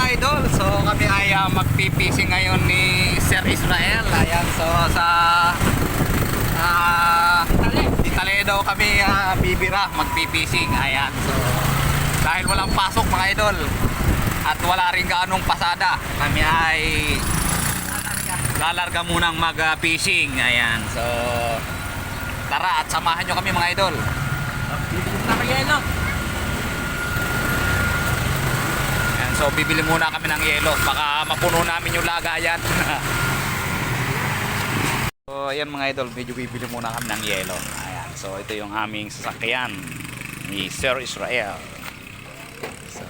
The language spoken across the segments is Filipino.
idol, so kami ay magpipishing ngayon ni Sir Israel. Ayan, so sa Itali daw kami bibira, magpipishing. Ayan, so dahil walang pasok mga idol at wala rin ganong pasada, kami ay lalarga munang mag-fishing. Ayan, so tara at samahan nyo kami mga idol. Ayan, so bibili muna kami ng yelo, baka mapuno namin yung lagayan. So ayan mga idol, medyo bibili muna kami ng yelo. Ayan, so ito yung aming sasakyan ni Sir Israel. So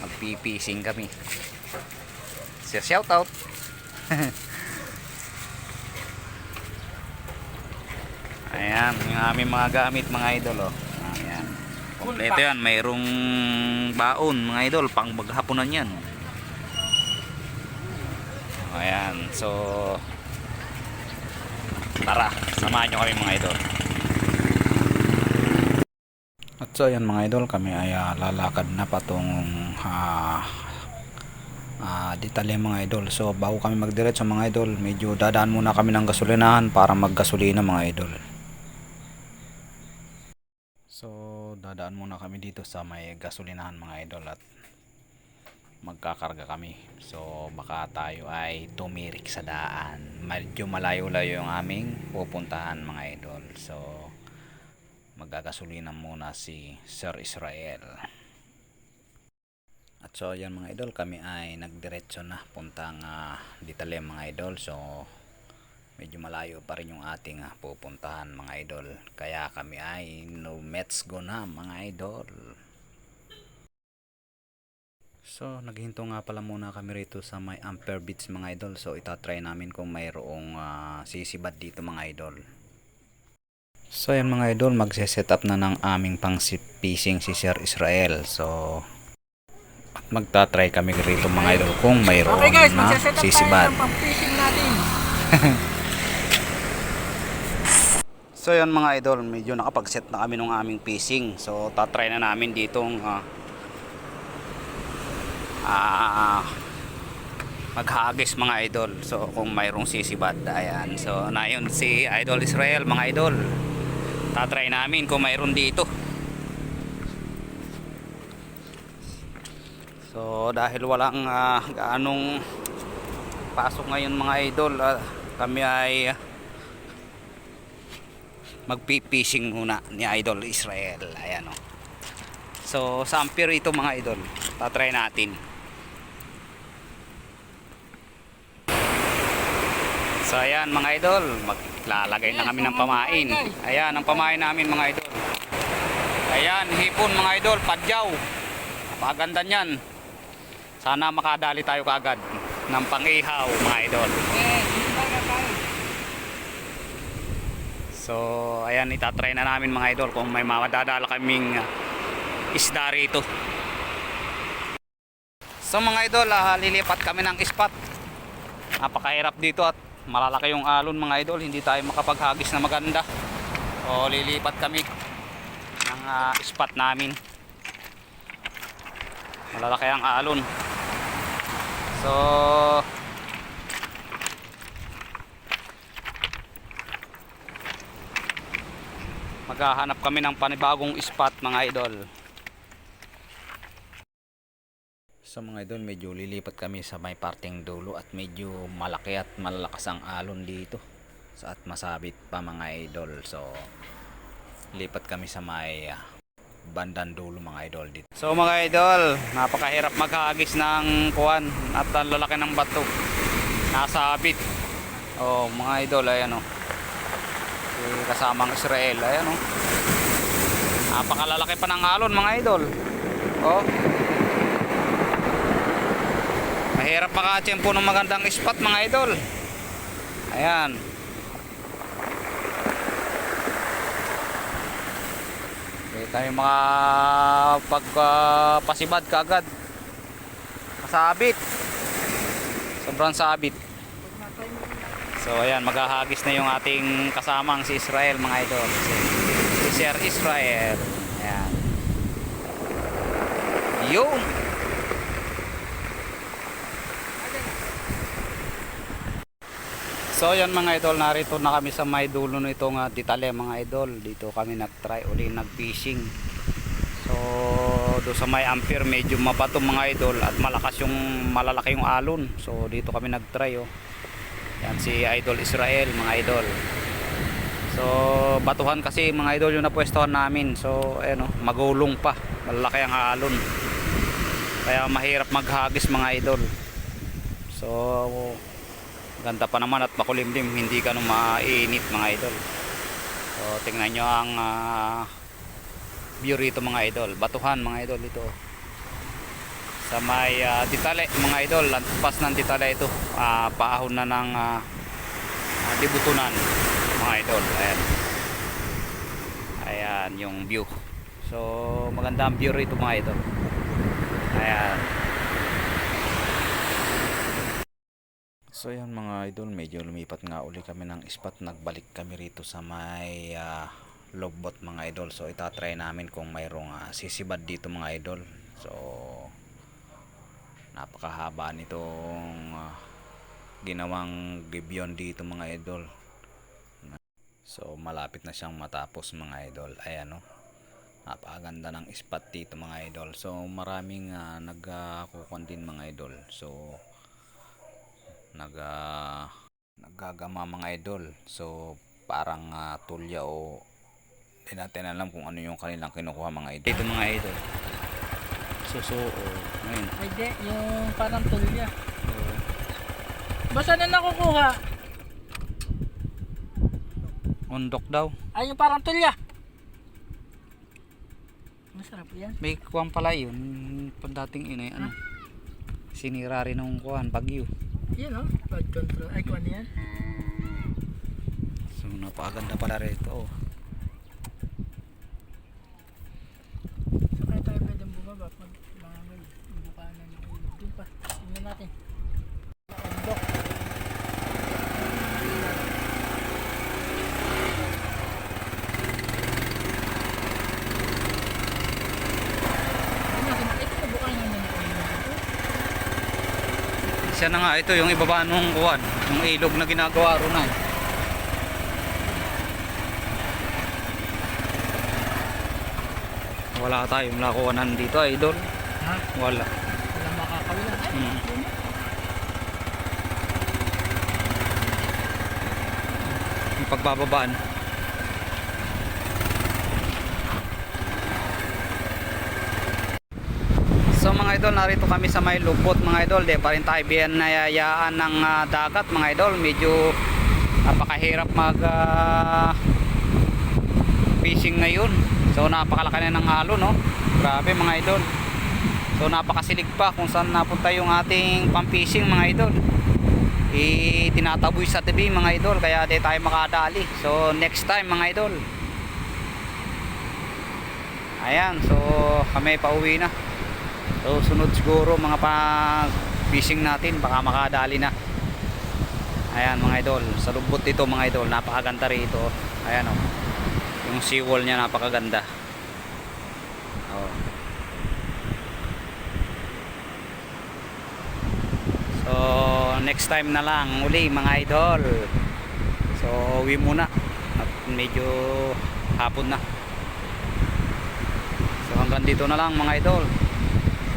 magpipishing kami. Sir, shout out. Ayan, yung aming mga gamit mga idol, oh. Ayan. Kompleto yan, mayroong baon mga idol, pang maghapunan yan. Ayan, so tara, samahan nyo kami mga idol. At so ayan mga idol, kami ay lalakad na patungong Ditali mga idol. So bago kami magdiretso mga idol, medyo dadaan muna kami ng gasolinahan para maggasolina mga idol. So dadaan muna kami dito sa may gasolinahan mga idol at magkakarga kami. So baka tayo ay tumirik sa daan. Medyo malayo-layo yung aming pupuntahan mga idol. So magagasolina muna si Sir Israel. At so ayan mga idol, kami ay nagdiretso na puntang Ditali mga idol. So medyo malayo pa rin yung ating pupuntahan mga idol. Kaya kami ay no let's go na mga idol. So naghinto nga pala muna kami rito sa may Ampere Beach mga idol. So itatry namin kung mayroong sisibad dito mga idol. So ayan mga idol, magse-set up na ng aming pang fishing si Sir Israel. So magta-try kami rito mga idol kung mayroon guys, na sisibad. Natin. So yan mga idol, medyo nakapag-set na kami ng aming fishing. So tatry na namin ditong maghagis mga idol. So kung mayroong sisibad. Ayan, so nayon si Idol Israel mga idol. Tatry namin kung mayroon dito. So dahil walang gaanong pasok ngayon mga idol, kami ay magpipishing muna ni Idol Israel. Ayan, oh. So sa Ampere ito mga idol, tatry natin. So ayan mga idol, maglalagay na kami ng pamain. Ayan ang pamain namin mga idol. Ayan, hipon mga idol, padyaw. Napakaganda niyan. Sana makadali tayo kaagad ng pang-ihaw mga idol. So ayan, itatry na namin mga idol kung may madadala kaming isda rito. So mga idol, lilipat kami ng spot. Napakahirap dito at malalaki yung alon mga idol. Hindi tayo makapaghagis na maganda. O lilipat kami ng spot namin. Malalaki ang alon. So maghahanap kami ng panibagong spot mga idol. So mga idol, medyo lilipat kami sa may parteng dulo at medyo malaki at malalakas ang alon dito at masabit pa mga idol. So lipat kami sa may bandang dulo mga idol dito. So mga idol, napakahirap maghagis ng kuwan at ang lalaki ng bato. Nasabit. Oh mga idol, ayan oh. Kasamang Israel, ayan oh. Napakalalaki pa ng alon mga idol. Oh. Mahirap makatsempo ng magandang spot mga idol. Ayan. Hindi tayo makapagpasibad kaagad. Masabit. Sobrang sabit. So ayan, maghahagis na yung ating kasamang si Israel mga idol. Si Sir Israel. Ayan. Yung So yan mga idol, narito na kami sa may dulo nitong Ditale mga idol. Dito kami nag-try uli nag-fishing. So do sa may Ampere medyo mabato mga idol at malakas yung malalaki yung alon. So dito kami nag-try oh. Yan si Idol Israel mga idol. So batuhan kasi mga idol yung napwestuhan namin. So ayan oh, magulong pa. Malalaki ang alon. Kaya mahirap maghagis mga idol. So ganda pa naman at makulimlim, hindi ka mainit mga idol. So tingnan nyo ang view rito mga idol, batuhan mga idol ito sa may Ditale mga idol, lampas ng Ditale ito, paahon na ng Dibutunan mga idol. Ayan, ayan yung view. So maganda ang view rito mga idol. Ayan. So yan mga idol, medyo lumipat nga uli kami ng spot. Nagbalik kami rito sa may logbot mga idol. So itatry namin kung mayroong sisibad dito mga idol. So napakahaba nitong ginawang gibyon dito mga idol. So malapit na siyang matapos mga idol. Ayan o, napakaganda ng spot dito mga idol. So maraming nagkukuhan din mga idol. So naggagama mga idol. So parang tulya o hindi natin alam kung ano yung kanilang kinukuha mga idol. Ito mga idol. Susuo. Ngayon. Ay di, yung parang tulya. Basta na nakukuha? Undok daw. Ay yung parang tulya. Masarap yan. May kuwan pala yun. Dating inay ano. Sinira rin ng kuwan, bagyo. Yan o, flood control. Ay kuwan yan. So napakaganda pala rito. So kaya tayo pwedeng bumaba pag mga may bukanan ng ilog. Doon pa, tingnan natin. Ondok. Siya na nga ito yung ibaba nung kuwan, yung ilog na ginagawa ro na. Wala tayong lakuanan dito idol. Ha? Wala. Wala makakawilan. Ay, Hmm. Yung pagbababaan. So mga idol, narito kami sa may lubot mga idol. Di pa rin tayo binayayaan ng dagat mga idol. Medyo napakahirap mag fishing ngayon. So napakalaki na ng alon no. Grabe mga idol. So napakasilig pa kung saan napunta yung ating pang-fishing mga idol. Tinataboy sa tabi mga idol, kaya di tayo makadali. So next time mga idol. Ayan, so kami pauwi na. So sunod siguro mga pang-fishing natin, baka makadali na. Ayan mga idol, sa lubot ito mga idol, napakaganda rito. Ayan oh. Yung seawall niya napakaganda. Oh. So next time na lang uli mga idol. So uwi muna at medyo hapon na. So hanggang dito na lang mga idol.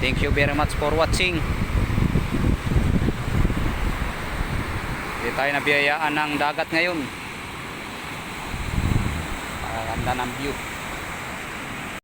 Thank you very much for watching. Hindi tayo nabiyayaan ng dagat ngayon. Ganda ng view.